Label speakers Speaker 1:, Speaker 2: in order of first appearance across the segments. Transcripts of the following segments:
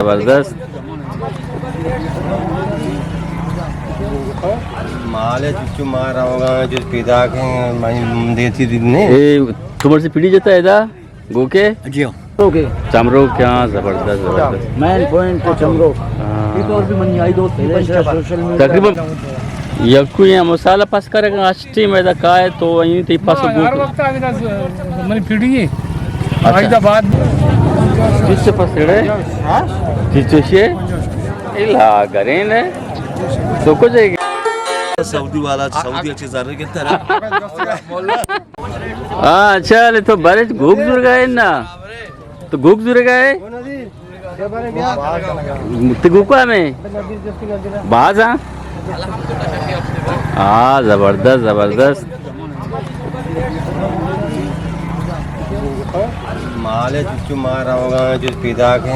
Speaker 1: जबरदस्त
Speaker 2: माल है चुच्चू मार रहा होगा जो पैदा के देती ने
Speaker 1: ये तुम्हारे से पीढ़ी जाता है दा गोके
Speaker 2: जी
Speaker 3: ओके
Speaker 1: चमरो क्या जबरदस्त जबरदस्त
Speaker 3: मैन पॉइंट चमरो
Speaker 1: हाँ।
Speaker 3: और भी मनी आई दोस्त सोशल मीडिया
Speaker 1: तकरीबन यक्कू या मसाला पास करेगा अष्टी में दा काय तो वहीं ते पास
Speaker 4: हर वक्त आगे मनी पीढ़ी है हैदराबाद
Speaker 1: किससे पास रे किससे इला करें ने तो कुछ है
Speaker 2: सऊदी वाला सऊदी अच्छे ज़रूर के तरह
Speaker 1: हाँ चल तो बड़े घूक जुड़ गए ना तो घूक जुड़ गए तो घूका में बाज हाँ जबरदस्त जबरदस्त
Speaker 2: माल है चुच्चू मार रहा होगा जो पैदा के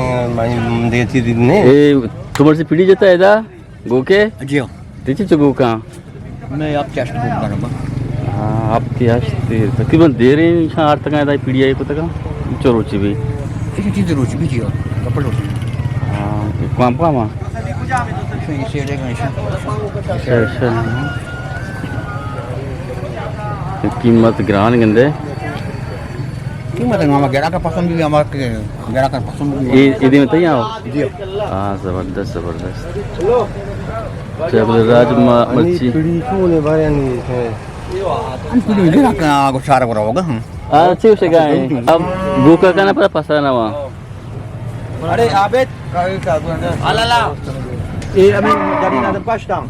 Speaker 2: देती ने
Speaker 1: ये तुम्हारे से पीढ़ी जाता है दा गोके
Speaker 3: जी
Speaker 1: तीची चुगू का
Speaker 3: मैं आप चेस्ट बुक करूंगा
Speaker 1: हाँ आपकी हस्ती तकरीबन देर इंसान आठ तक आया पीढ़ी आई को तक चोरोची भी
Speaker 3: इसी चीज रुचि भी किया कपड़े होते
Speaker 1: हाँ काम काम
Speaker 3: हैं इसे लेगा
Speaker 1: कीमत ग्रान गंदे
Speaker 3: कीमत है मामा गेड़ा का पसंद भी हमारे गेड़ा का पसंद भी
Speaker 1: इधर में तैयार हो
Speaker 3: जी
Speaker 1: हाँ जबरदस्त जबरदस्त राज मच्छी
Speaker 2: पीढ़ी क्यों ने बारे नहीं है
Speaker 3: अंकुल गेड़ा का गुसारा करा होगा हम
Speaker 1: अच्छे उसे गए अब भूखा का ना पता पसा ना वहाँ
Speaker 3: अरे आबेद अलाला ये अभी गाड़ी ना पास्टाम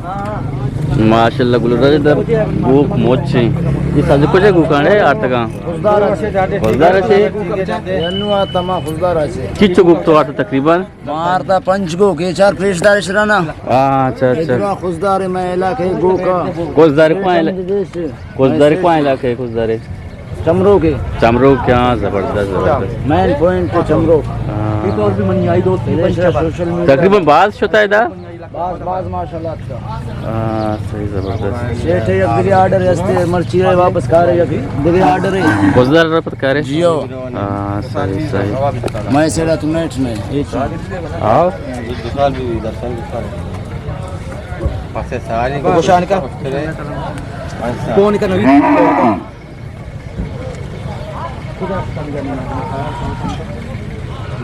Speaker 1: माशाल्लाह गुलराज दर भूख मोची ये साजे कुछ गुकाने आठ तक फौजदार আছে
Speaker 3: जन्नुआ तमा फुजदार আছে
Speaker 1: किच्चो गुक तो आठ तकरीबन
Speaker 3: मारता पंच गो के चार फ्रेशदार शराना
Speaker 1: अच्छा अच्छा
Speaker 3: इतना खुशदार मैं इलाके गो का
Speaker 1: कोसदारी को आइला के कोसदारी
Speaker 3: चमरो के
Speaker 1: चमरो क्या जबरदस्त जबरदस्त
Speaker 3: मैन पॉइंट चमरो
Speaker 1: हाँ।
Speaker 3: और भी मनी आई दोस्त सोशल मीडिया
Speaker 1: तकरीबन बात होता है दा
Speaker 3: बाज बाज माशाल्लाह अच्छा
Speaker 1: हाँ सही जबरदस्त
Speaker 3: सेठ है अगली ऑर्डर है मर्ची है वापस खा रहे अभी अगली ऑर्डर है
Speaker 1: कोसदार पर करे
Speaker 3: जियो
Speaker 1: हाँ सही सही
Speaker 3: मैं सेड़ा तू नेट में एक
Speaker 1: आओ
Speaker 2: दुकान भी दर्शन दुकान पासे सारी
Speaker 3: गोशान का कौन का नबी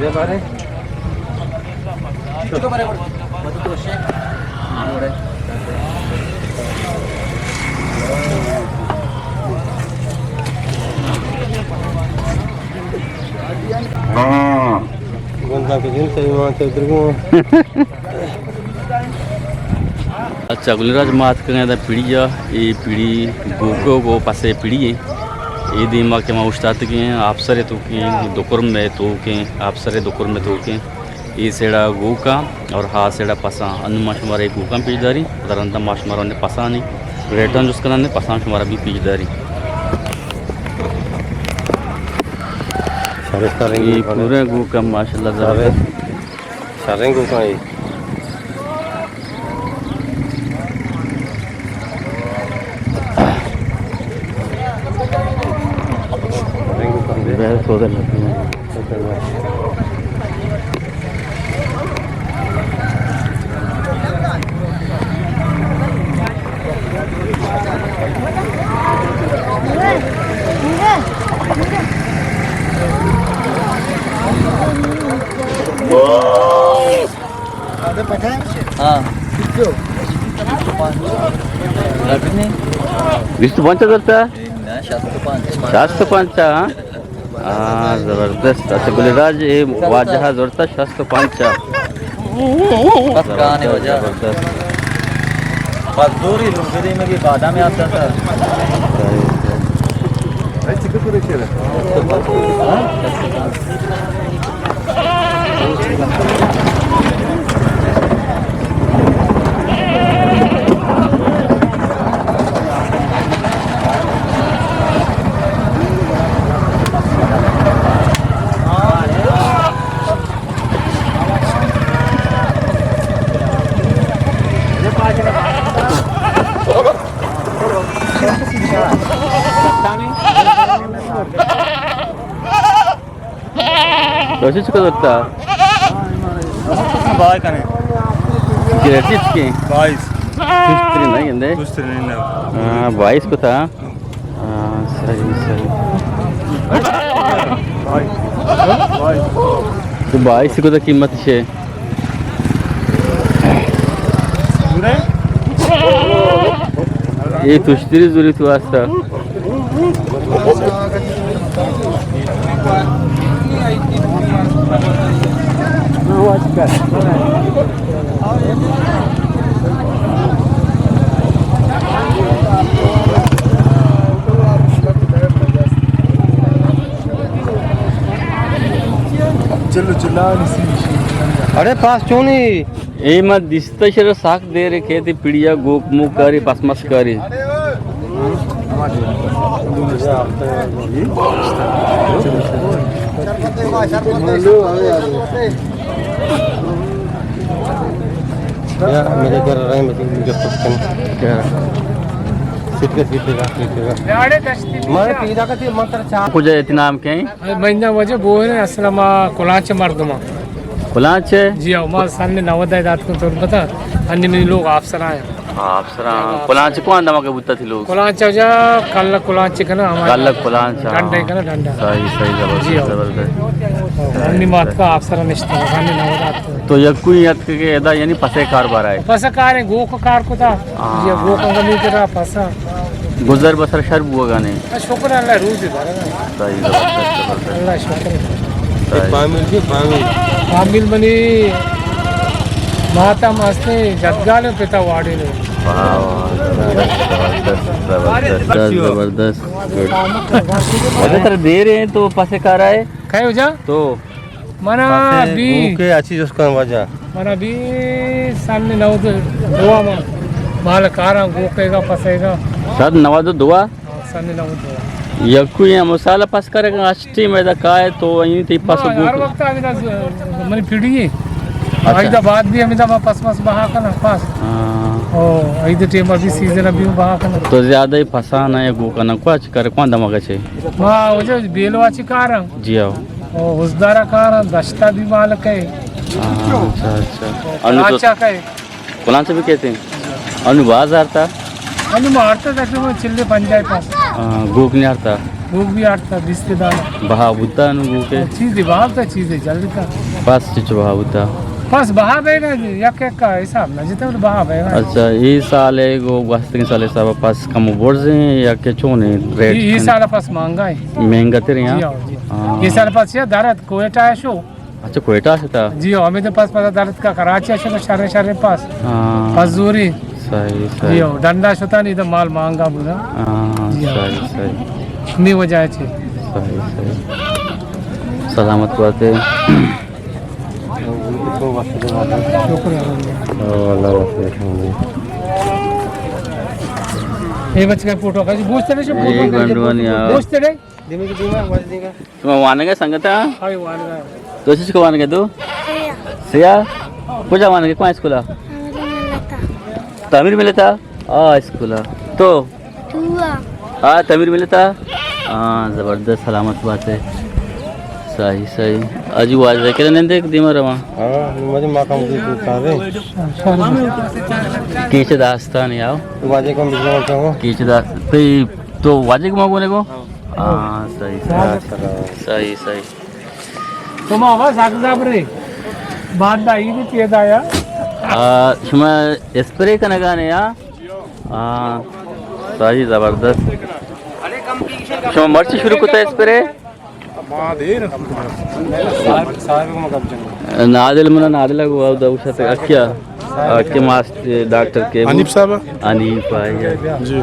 Speaker 2: ये बारे बंदा के दिन से वहां से उधर को
Speaker 1: अच्छा गुलराज मात करें पीढ़ी ये पीढ़ी गोको को पासे पीढ़ी है ये दिमाग के उस्ताद के हैं आप सरे तो के दोकुर में तो के आप सरे दोकुर में तो के ये सेड़ा गो का और हा सेड़ा पसा अन्न माशमारा एक गो का पीछदारी उधर माशमारा ने पसा नहीं रेटन जिसका ने पसा शुमारा भी पीछदारी ये पूरे गो का माशाल्लाह
Speaker 2: सारे गो का है
Speaker 1: बहुत होता है
Speaker 3: हाँ
Speaker 1: विष्णु पंच करता शास्त्र पंचा हाँ जबरदस्त अच्छा गुलराज ये वाजहा जोड़ता शास्त्र पंचा जबरदस्त
Speaker 3: दूरी लुंगरी में भी बादा में आता था
Speaker 1: Dosis juga tak?
Speaker 2: बाय कने
Speaker 1: ग्रेटिस के
Speaker 2: 22
Speaker 1: कुछ नहीं कहते
Speaker 2: कुछ नहीं ना
Speaker 1: हाँ 22 को था सही सही तो 22 को तो कीमत है ये तुश्तरी जुरी तू आस्ता
Speaker 2: अरे पास क्यों नहीं
Speaker 1: ए मत दिसत शर साख दे रे खेती पिडिया गोक मुक करी पसमस करी
Speaker 2: मेरे घर रहे मुझे पसंद सीधे सीधे मैं पीदा का थी मंत्र चार
Speaker 1: कुछ इतनाम के
Speaker 4: महिना वजह बोल असल मा कुलाचे मर्दमा
Speaker 1: कुलाच
Speaker 4: जी हाँ माँ सामने नवोदय दात को तो पता अन्य में लोग अफसर आए
Speaker 1: अप्सरा कुलाच को अंदमा के बुत्ता थी लोग
Speaker 4: कुलाचे वजह कल कुलाचे का ना हमारे
Speaker 1: कल कुलाच
Speaker 4: डंडा का ना डंडा
Speaker 1: सही सही
Speaker 4: जी हाँ।
Speaker 1: जबरदस्त
Speaker 4: अन्य मात का अफसर निश्चित अन्य नवोदय
Speaker 1: तो यक्कु यत के एदा यानी पसे कारबार है
Speaker 4: पसा कार है गो को कार को था जी गो को नहीं करा पसा
Speaker 1: गुजर बसर शर्ब हुआ गाने
Speaker 4: शुक्र अल्लाह रूज दे
Speaker 1: सही जबरदस्त
Speaker 4: अल्लाह शुक्र
Speaker 2: पामिल की पामिल
Speaker 4: आमिल बनी माता मस्ते जदगाले पिता वाड़ी ने
Speaker 1: जबरदस्त अगर दे रहे हैं तो पसे कार है
Speaker 4: काय हो जा
Speaker 1: तो
Speaker 4: मना बी
Speaker 2: के अच्छी उसका वजह
Speaker 4: मना बी सामने नव दुआ में माल कारा गोकेगा पसेगा
Speaker 1: शायद नवाजो दुआ
Speaker 4: सामने नव दुआ
Speaker 1: यक्कु ये मसाला पास करेगा अष्टी मैदा काय तो यहीं ते पास
Speaker 4: हर वक्त आगे ना मनी पीढ़ी आइदा बाद भी हमें दमा पास पास बहा करना पास ओ आइदा टेम अभी सीजन अभी बहा करना
Speaker 1: तो ज्यादा ही फसान है गो करना कुछ करे कौन दमा के
Speaker 4: मां वो जो बेलवाची कार
Speaker 1: जी आओ
Speaker 4: ओ उसदारा कार दस्ता भी मालक है
Speaker 1: अच्छा अच्छा अनु तो
Speaker 4: अच्छा है
Speaker 1: कुलान से भी कहते हैं अनु बाजार था
Speaker 4: अनु मारता देखने में चिल्ले पंजाब पास
Speaker 1: गोक नहीं आता
Speaker 4: भूख भी आटता रिश्तेदार
Speaker 1: बहा बुद्धा अनु गो के
Speaker 4: चीज बाहर तो चीज है जल्दी का
Speaker 1: पास चिच बहा बुद्धा
Speaker 4: बस बहा बेगा एक एक का हिसाब ना जितना बहा बेगा
Speaker 1: अच्छा ये साल है गो वास्तविक साल सब पास कम बोर्ड से या के चोने रेट
Speaker 4: ये साल पास महंगा है
Speaker 1: महंगा तेरे
Speaker 4: जी
Speaker 1: यहाँ
Speaker 4: हाँ, जी ये साल पास ये दारत कोयटा है शो
Speaker 1: अच्छा कोयटा से था
Speaker 4: जी हाँ, हमें तो पास पता दारत का कराची है शो शहर शहर पास
Speaker 1: हाँ
Speaker 4: पजूरी
Speaker 1: सही
Speaker 4: जी
Speaker 1: सही
Speaker 4: हाँ, डंडा शोता नहीं तो माल महंगा बुरा
Speaker 1: हाँ
Speaker 4: जी हाँ।
Speaker 1: सही सही
Speaker 4: नहीं वजह है
Speaker 1: सही सही सलामत बात है
Speaker 4: ये बच्चे का फोटो का जी पूछते रहे
Speaker 1: एक गंडवन यार
Speaker 4: पूछते रहे
Speaker 2: दिमे की दिमा वाज देगा
Speaker 1: तुम वाने का संगत है
Speaker 4: हाय वान
Speaker 1: तो चीज को वाने के तू सिया पूजा वाने के कौन स्कूल तमिल मिले था स्कूल तो तमिल मिले था जबरदस्त सलामत बात है सही सही अजी वाज के नहीं देख दिमा रवा
Speaker 2: हां मुझे मकाम की कावे
Speaker 1: कीचे दास्तान याओ
Speaker 2: वाजे को मिलना चाहो
Speaker 1: कीचे दा तो वाजे को मागोने को हां सही सही सही
Speaker 4: तुम आवाज आगदा बरे बाद दाई भी तेज आया
Speaker 1: शुमा स्प्रे का लगाने या सही जबरदस्त शुमा मर्ची शुरू करता है स्प्रे नादिल मना नादिल को आउ दउशा तक अक्या के मास्टर डॉक्टर के
Speaker 5: अनीफ साहब
Speaker 1: अनीफ भाई
Speaker 5: जी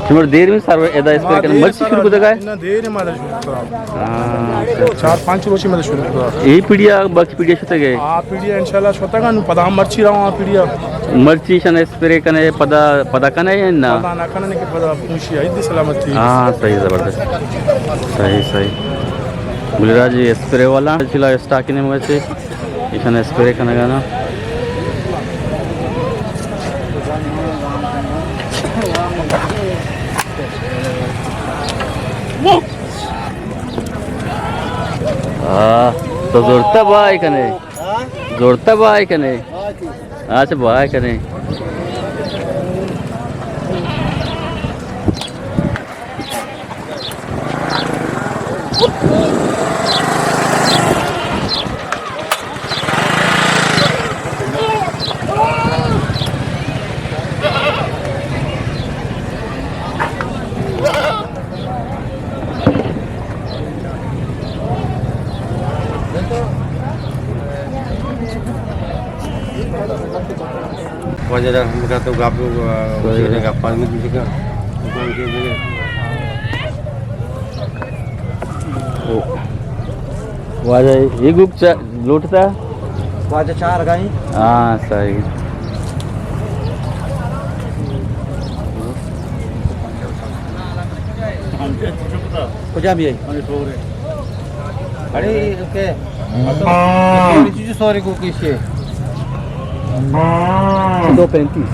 Speaker 1: शुमा देर में सार एदा स्प्रे करने मर्ची शुरू करता है
Speaker 5: ना देर मारा शुरू करा 4-5 रोज में शुरू करा
Speaker 1: ये पीडिया बाकी पीडिया शते गए
Speaker 5: आ पीडिया इंशाल्लाह स्वतः का पदा मर्ची रहा आ पीडिया
Speaker 1: मर्ची शन स्प्रे करने पदा कने ना
Speaker 5: पदा ना करने के पदा पूछी आई सलामत थी
Speaker 1: हां सही जबरदस्त सही गुलराज ये स्प्रे वाला चिला स्टॉक ने मुझे इशन स्प्रे करने का ना तो जोरता भाई कने जोड़ता बाय कने अच्छा बाय कने
Speaker 2: वजह हमका तो गापू का 5 मिनट का
Speaker 1: वाजा ये गुप लूटता
Speaker 3: वाजा 4 गाई
Speaker 1: हाँ सही
Speaker 3: कुछ भी है
Speaker 2: अरे ओके तो चीज सॉरी को किसे
Speaker 3: 235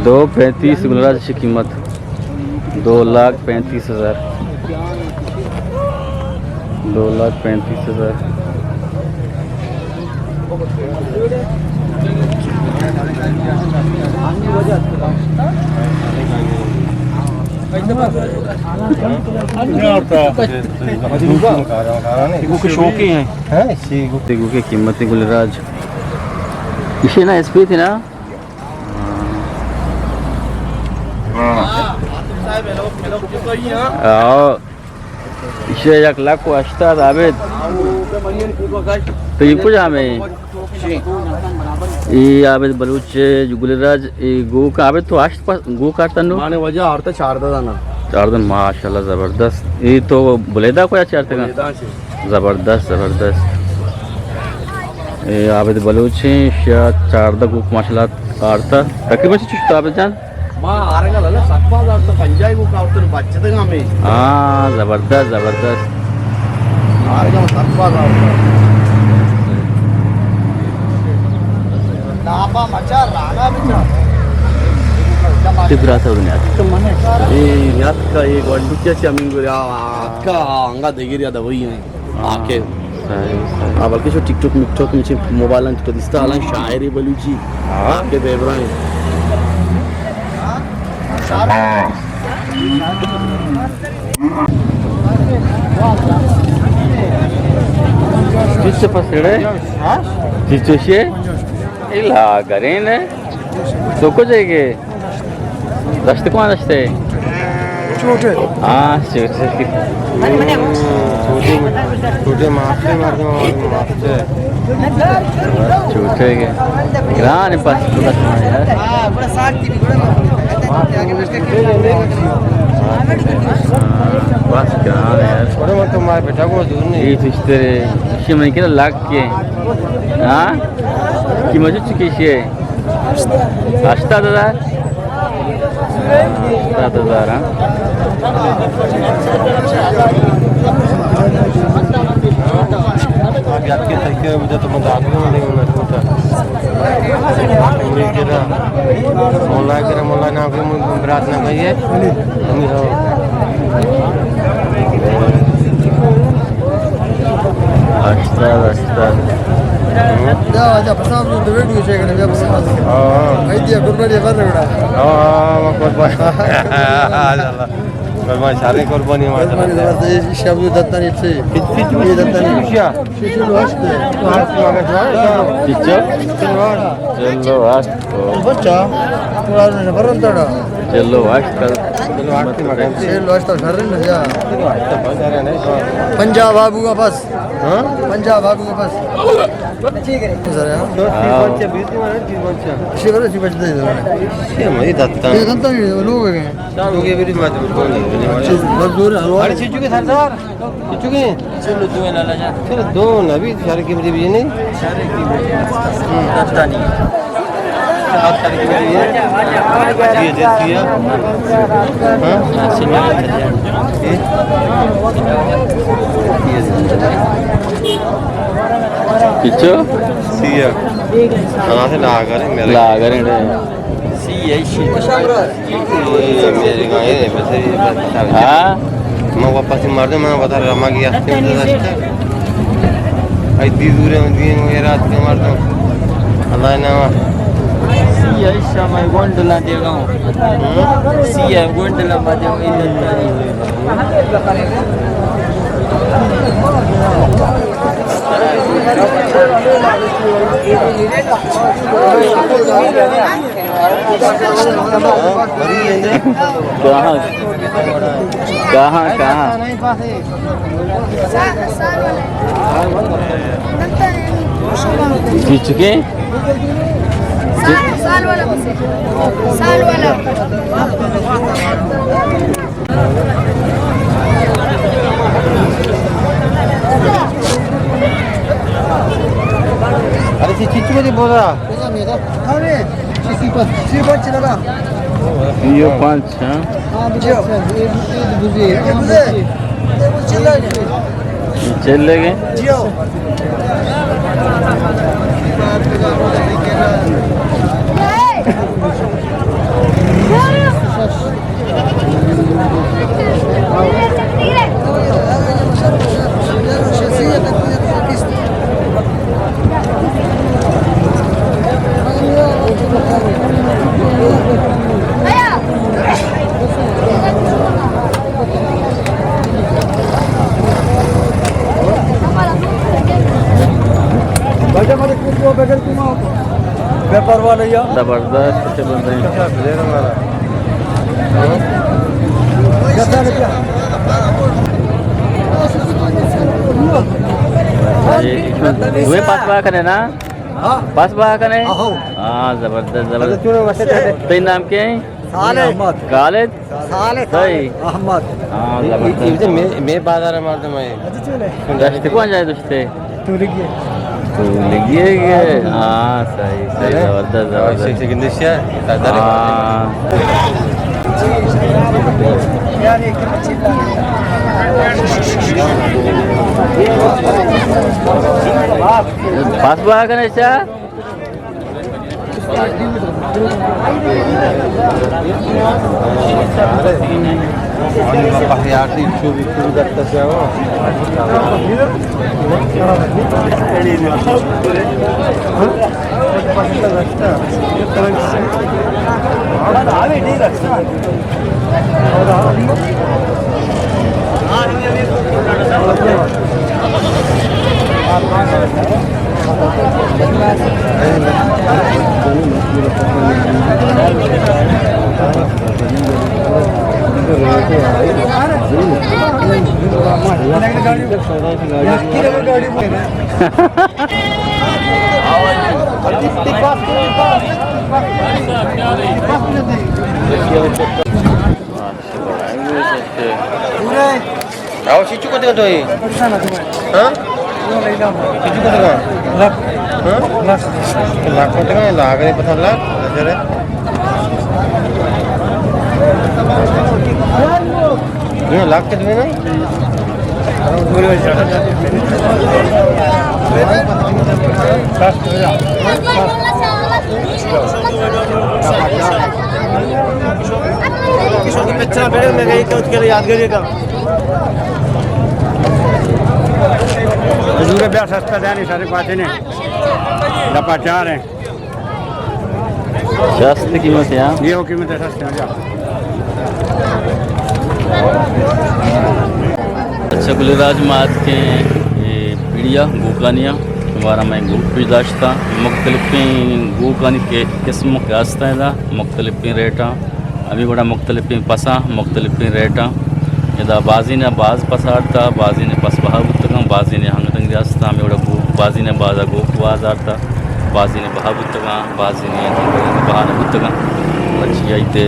Speaker 1: 235 गुलराज की कीमत 2,35,000 2,35,000
Speaker 3: शौकी हैं
Speaker 1: तेगू की कीमत है गुलराज इसे ना एसपी थी ना इसे 1,00,000 को अष्टाद आवेद तो ये कुछ हमें ये आवेद बलूच गुलराज गो का आवेद तो आष्ट पास गो काटता नो
Speaker 3: माने वजह और तो 4 दाना
Speaker 1: 4 दिन माशाल्लाह जबरदस्त ये तो बुलेदा को या 4 तक जबरदस्त ये आवेद बलूच शायद 4 दा गुक माशाल्लाह आरता तकरीबन से चुस्ता आवेद जान
Speaker 3: मां आरेगा लला सकपाल और तो पंजाबी को का तो बच्चेगा में
Speaker 1: हाँ जबरदस्त
Speaker 3: आरेगा सकपाल और नापा मचा रागा बिचा
Speaker 1: तिब्रा था दुनिया तो माने
Speaker 3: ये याद का ये गंडुक्याची आम्ही गोऱ्या अक्का अंगा देगिरी आता वही है आके बल्कि जो टिकटॉक नीचे मोबाइल तो दिसता आला शायरी बलूची आके देवरा है
Speaker 1: किससे पसड़े चिचोशे इला गरेन तो को जाएगे दस्त कौन दस्ते
Speaker 5: छोटे
Speaker 1: हाँ छोटे
Speaker 2: छोटे माफे माफे
Speaker 1: छोटे के ग्रान पास तो दस यार
Speaker 3: बड़ा साथ की
Speaker 1: बस ग्रान यार
Speaker 2: छोटे मत तुम्हारे बेटा को दूर नहीं
Speaker 1: ये तो तेरे इसी में क्या लाग के हाँ कि मजे चुकी है 8,000 7,000 हाँ
Speaker 2: आपके तरीके मुझे तो मत आदमी नहीं होना छोटा मोला ना के रात ना कहिए हम हो
Speaker 3: जा पसाम तो वीडियो चेक कर जा पसाम आई दिया कुर्बानी कर रहा
Speaker 2: हां कुर्बानी कुर्बानी सारे कुर्बानी माशाल्लाह
Speaker 3: ये शब्द दत्तानी से ये दत्तानी
Speaker 2: क्या
Speaker 3: शिशु वास्ते
Speaker 1: चलो आज
Speaker 3: बच्चा थोड़ा ने बरंतड़ा
Speaker 1: चलो आज कल
Speaker 3: सेल वास्ता घर ने जा पंजाब बाबू का बस हां पंजाब बाबू का बस ठीक है सर
Speaker 2: बच्चे बीती में चीज बच्चा
Speaker 3: शिवर जी बच दे
Speaker 2: ये मई दत्ता
Speaker 3: ये दत्ता लोग हैं
Speaker 2: लोग ये भी मत
Speaker 3: बहुत दूर है
Speaker 2: अरे चीजू के सरदार चीजू के
Speaker 3: चलो दो ना ला जा
Speaker 2: चलो दो नबी सारे की भी नहीं
Speaker 3: सारे की दत्ता नहीं
Speaker 2: आप सारे की भी ये देती है हां सुनिए
Speaker 1: किचो
Speaker 2: सिया खाना से ला कर मेरे
Speaker 3: सी ऐसी
Speaker 2: मेरे गाय वैसे
Speaker 1: हाँ
Speaker 2: मैं वापस मार दूं मैं बता रमा गया दी दूर दिन वगैरह के मार तो अल्लाह ना
Speaker 6: Sia isha mai gondola de gaon. Sia gondola ma de
Speaker 1: कहाँ जीत चुके
Speaker 7: साल वाला बस साल वाला
Speaker 2: अरे चिच्चू को बोल रहा
Speaker 1: ये पाँच हाँ चल लगे
Speaker 3: व्यापार वाले या
Speaker 1: जबरदस्त अच्छे बन रहे हैं तुम्हें पास बार करे ना पास बार करे हाँ जबरदस्त जबरदस्त तेरे नाम क्या है खालिद सही
Speaker 3: अहमद
Speaker 1: हाँ जबरदस्त
Speaker 2: मैं बाजार मार दे मैं
Speaker 1: दस्ते कौन जाए दस्ते तो लगी है हाँ सही सही जबरदस्त जबरदस्त
Speaker 2: Indonesia tak ada
Speaker 1: हाँ पास बार करने चा
Speaker 2: pakai arti itu data siapa Awak cucu kau tengok tu ni? Hah? Cucu kau tengok? Lak. Hah? Lak. Lak kau tengok ni lak ni pasal lak. Ajar eh. Ni lak ke tu ni?
Speaker 3: बच्चा bag में गई तो उसके लिए याद करिएगा दूर ब्याह सस्ता है नहीं सारे पाँच ने डब्बा चार है
Speaker 1: सस्ती कीमत है यहाँ
Speaker 3: ये वो कीमत है सस्ते हैं
Speaker 1: अच्छा गुलराज मात के ये पीड़िया गोकानिया हमारा मैं गो पिदाश्ता मुख्तलिफ गोकानी के किस्म के आस्ता है मुख्तलिफ रेटा अभी बड़ा मुख्तलिफ पसा मुख्तलिफ रेटा इधर बाजी ने बाज पसारता बाजी ने पस बहाबुतगा बाजी ने हंगतंग रास्ता में बड़ा गो बाजी ने बाजा गो बाजारता बाजी ने बहाबुतगा बाजी ने बहाना बुतगा अच्छी आइते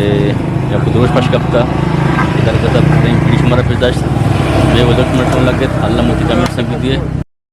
Speaker 1: या कुदरोश पशकप्ता इधर कदम पीड़िश मरा पिदाश्ता मैं वो लग लगे अल्लाह मुझे कमेंट संग दिए